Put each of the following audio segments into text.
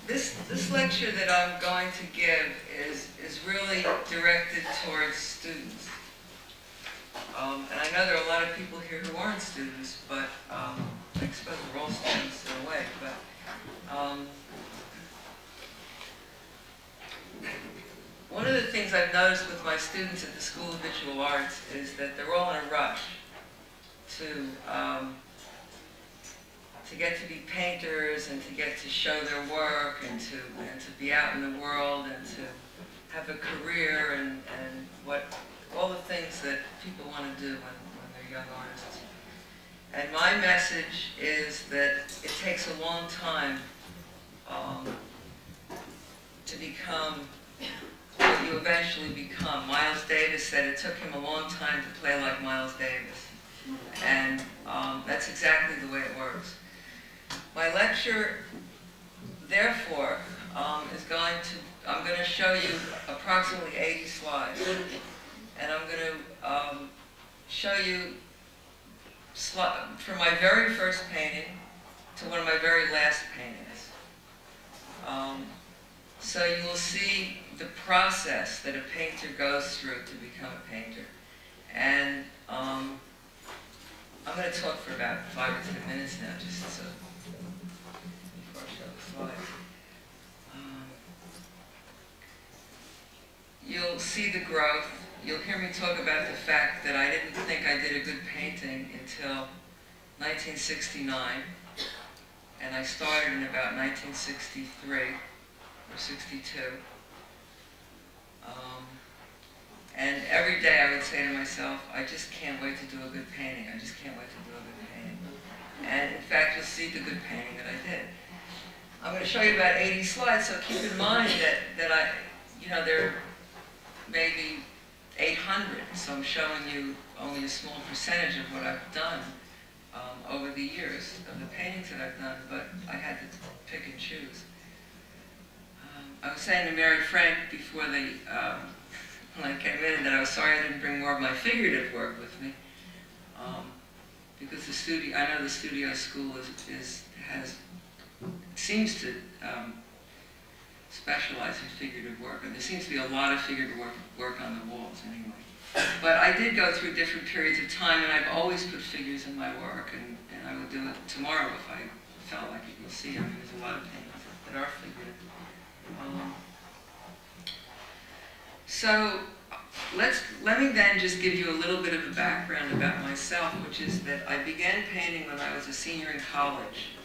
This lecture that I'm going to give is really directed towards students. And I know there are a lot of people here who aren't students, but I suppose we're all students in a way. But one of the things I've noticed with my students at the School of Visual Arts is that they're all in a rush to get to be painters and to get to show their work and to be out in the world and to have a career and all the things that people want to do when they're young artists. And my message is that it takes a long time to become what you eventually become. Miles Davis said it took him a long time to play like Miles Davis. And that's exactly the way it works. My lecture, therefore, I'm going to show you approximately 80 slides. And I'm going to show you from my very first painting to one of my very last paintings. So you will see the process that a painter goes through to become a painter. And I'm going to talk for about 5 or 10 minutes now, just so before I show the slides. You'll see the growth. You'll hear me talk about the fact that I didn't think I did a good painting until 1969, and I started in about 1963 or 62. And every day I would say to myself, I just can't wait to do a good painting. I just can't wait to do a good painting. And in fact, you'll see the good painting that I did. I'm going to show you about 80 slides, so keep in mind that there are maybe 800, so I'm showing you only a small percentage of what I've done over the years of the paintings that I've done, but I had to pick and choose. I was saying to Mary Frank before when I came in that I was sorry I didn't bring more of my figurative work with me, because I know the studio school seems to specialize in figurative work, and there seems to be a lot of figurative work on the walls anyway. But I did go through different periods of time, and I've always put figures in my work, and I would do it tomorrow if I felt like it. You'll see, there's a lot of paintings that are figurative. So let me then just give you a little bit of a background about myself, which is that I began painting when I was a senior in college.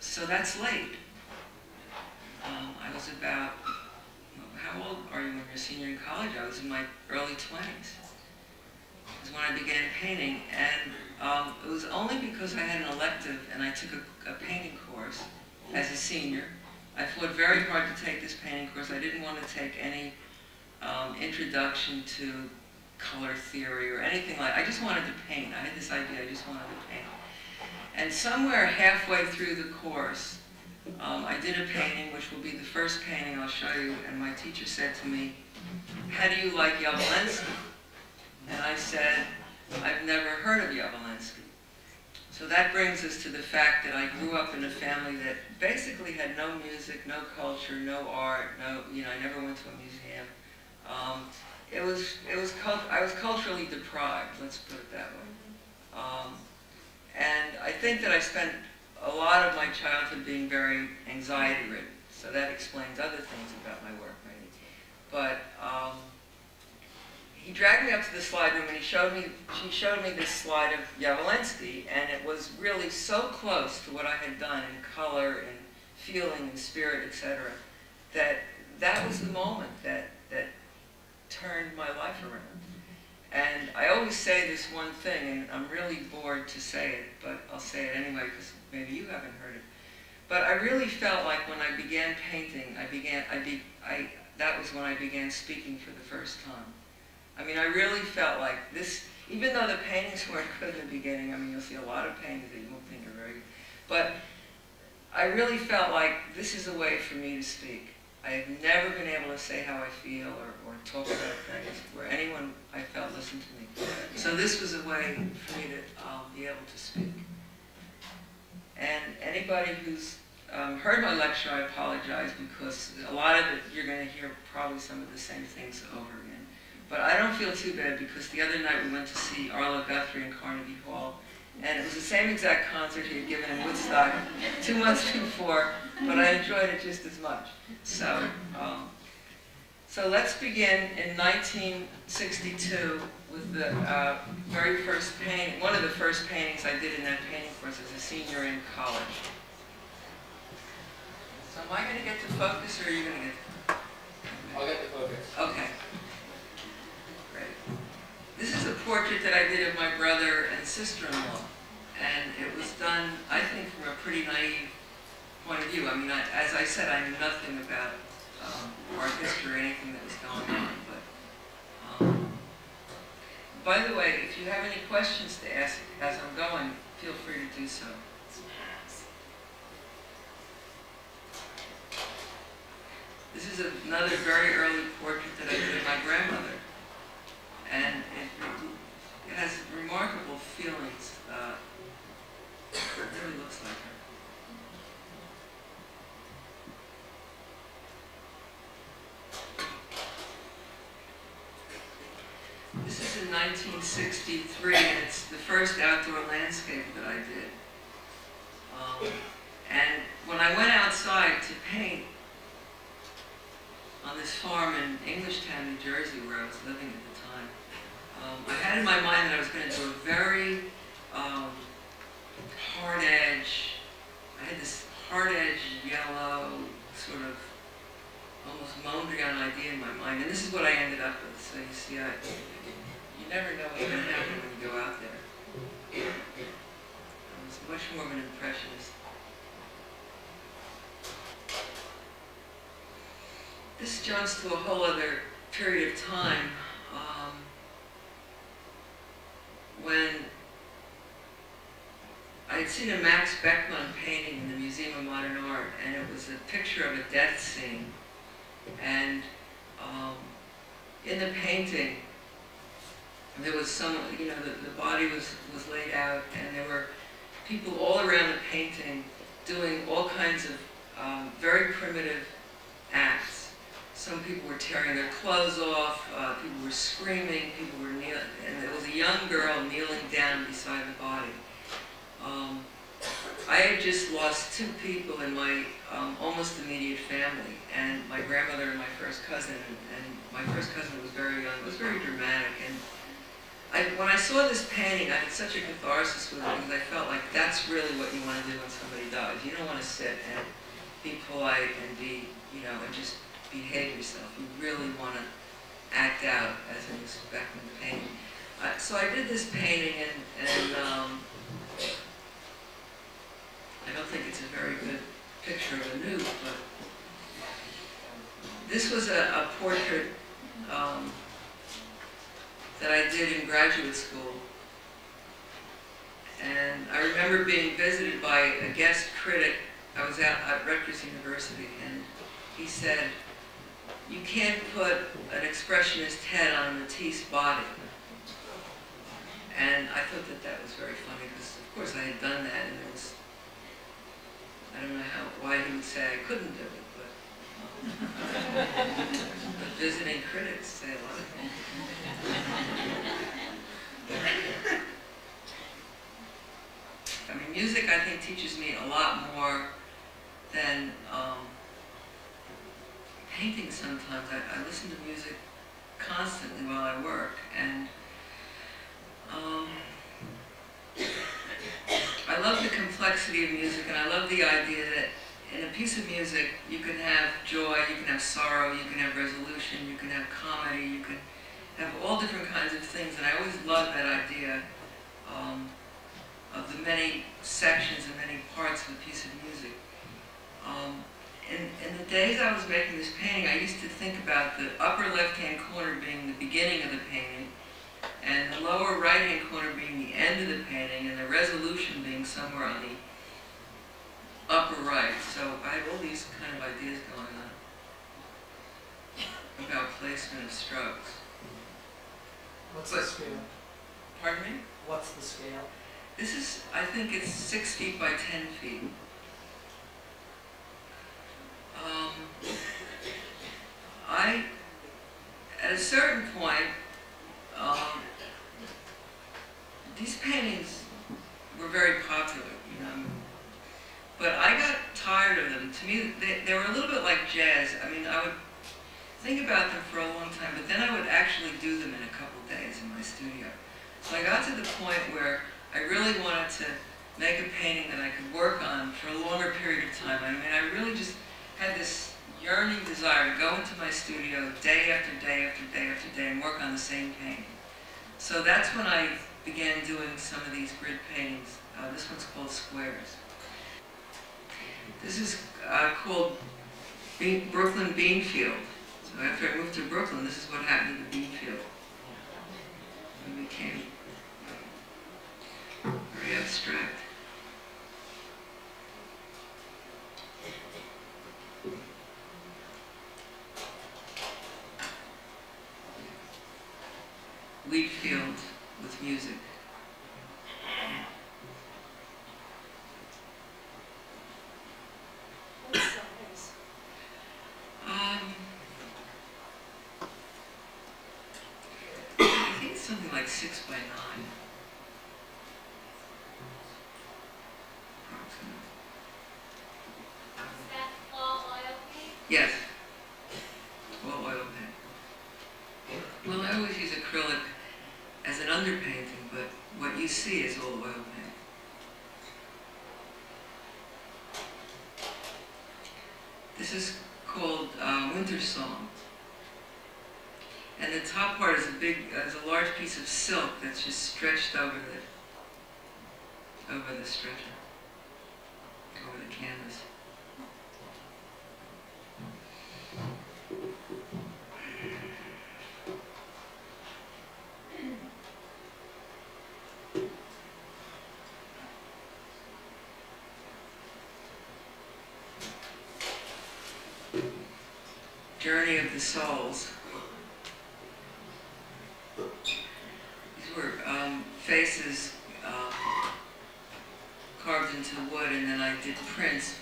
So that's late. I was about, how old are you when you're a senior in college? I was in my early 20s. Is when I began painting, and it was only because I had an elective and I took a painting course as a senior. I fought very hard to take this painting course. I didn't want to take any introduction to color theory or anything like that. I just wanted to paint. I had this idea, I just wanted to paint. And somewhere halfway through the course, I did a painting, which will be the first painting I'll show you, and my teacher said to me, "How do you like Jabloensky?" And I said, "I've never heard of Jabloensky." So that brings us to the fact that I grew up in a family that basically had no music, no culture, no art, I never went to a museum. I was culturally deprived, let's put it that way. And I think that I spent a lot of my childhood being very anxiety-ridden, so that explains other things about my work, maybe. But he dragged me up to the slide room and she showed me this slide of Jabloensky, and it was really so close to what I had done in color and feeling and spirit, etc., that was the moment that turned my life around. And I always say this one thing, and I'm really bored to say it, but I'll say it anyway because maybe you haven't heard it. But I really felt like when I began painting, that was when I began speaking for the first time. I really felt like this, even though the paintings weren't good in the beginning, you'll see a lot of paintings that you won't think are very good, but I really felt like this is a way for me to speak. I have never been able to say how I feel or talk about things where anyone I felt listened to me. So this was a way for me to be able to speak. And anybody who's heard my lecture, I apologize, because a lot of it, you're going to hear probably some of the same things over again. But I don't feel too bad, because the other night we went to see Arlo Guthrie in Carnegie Hall, and it was the same exact concert he had given in Woodstock 2 months before, but I enjoyed it just as much. So, so let's begin in 1962 with the very first painting, one of the first paintings I did in that painting course as a senior in college. So am I going to get to focus, or are you going to get? I'll get the focus. Okay. Great. This is a portrait that I did of my brother and sister-in-law, and it was done, I think, from a pretty naive point of view. I mean, as I said, I knew nothing about art history or anything that was going on. But by the way, if you have any questions to ask as I'm going, feel free to do so. This is another very early portrait that I did of my grandmother, and it has remarkable feelings. It really looks like her. This is in 1963, and it's the first outdoor landscape that I did. And when I went outside to paint on this farm in Englishtown, New Jersey, where I was living at the time, I had in my mind that I was going to do a very hard edge. I had this hard edge yellow, sort of almost Mondrian idea in my mind, and this is what I ended up with. So you see, you never know what's going to happen when you go out there. I was much more of an impressionist. This jumps to a whole other period of time when I had seen a Max Beckmann painting in the Museum of Modern Art, and it was a picture of a death scene. And in the painting, there was some, you know, the body was laid out, and there were people all around the painting doing all kinds of very primitive acts. Some people were tearing their clothes off, people were screaming, people were kneeling, and there was a young girl kneeling down beside the body. I had just lost 2 people in my almost immediate family, and my grandmother and my first cousin, and my first cousin was very young. It was very dramatic, and when I saw this painting, I had such a catharsis with it, because I felt like that's really what you want to do when somebody dies. You don't want to sit and be polite and be, you know, and just behave yourself. You really want to act out, as in this Beckmann painting. So I did this painting, and I don't think it's a very good picture of a nude, but this was a portrait that I did in graduate school. And I remember being visited by a guest critic. I was at Rutgers University, and he said, "You can't put an expressionist head on a Matisse body." And I thought that that was very funny, because of course I had done that, and it was, I don't know why he would say I couldn't do it, but visiting critics say a lot of things. I mean, music, I think, teaches me a lot more than painting sometimes. I listen to music constantly while I work, and I love the complexity of music, and I love the idea that in a piece of music you can have joy, you can have sorrow, you can have resolution, you can have comedy, you can have all different kinds of things, and I always love that idea of the many sections and many parts of a piece of music. In the days I was making this painting, I used to think about the upper left-hand corner being the beginning of the painting, and the lower right-hand corner being the end of the painting, and the resolution being somewhere on the upper right. So I have all these kind of ideas going on about placement of strokes. What's the scale? Pardon me? What's the scale? This is, I think it's 6 feet by 10 feet. tired of them. To me, they were a little bit like jazz. I mean, I would think about them for a long time, but then I would actually do them in a couple days in my studio. So I got to the point where I really wanted to make a painting that I could work on for a longer period of time. I mean, I really just had this yearning desire to go into my studio day after day after day after day and work on the same painting. So that's when I began doing some of these grid paintings. This one's called Squares. This is called Brooklyn Beanfield. So after I moved to Brooklyn, this is what happened to the beanfield. It became very abstract. Wheat field with music. What size? I think it's something like 6 by 9. Approximately. Is that all oil paint? Yes. All oil paint. Well, I always use acrylic as an underpainting, but what you see is all oil paint. This is called Winter Song. And the top part is a large piece of silk that's just stretched over the stretcher, over the canvas. Journey of the Souls. These were faces carved into wood, and then I did prints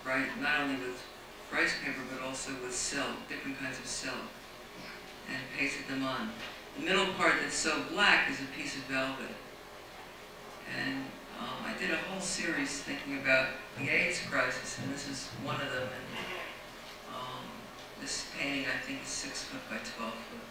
not only with rice paper but also with silk, different kinds of silk, and pasted them on. The middle part that's so black is a piece of velvet. And I did a whole series thinking about the AIDS crisis, and this is one of them. And this painting, I think, is 6 foot by 12 foot.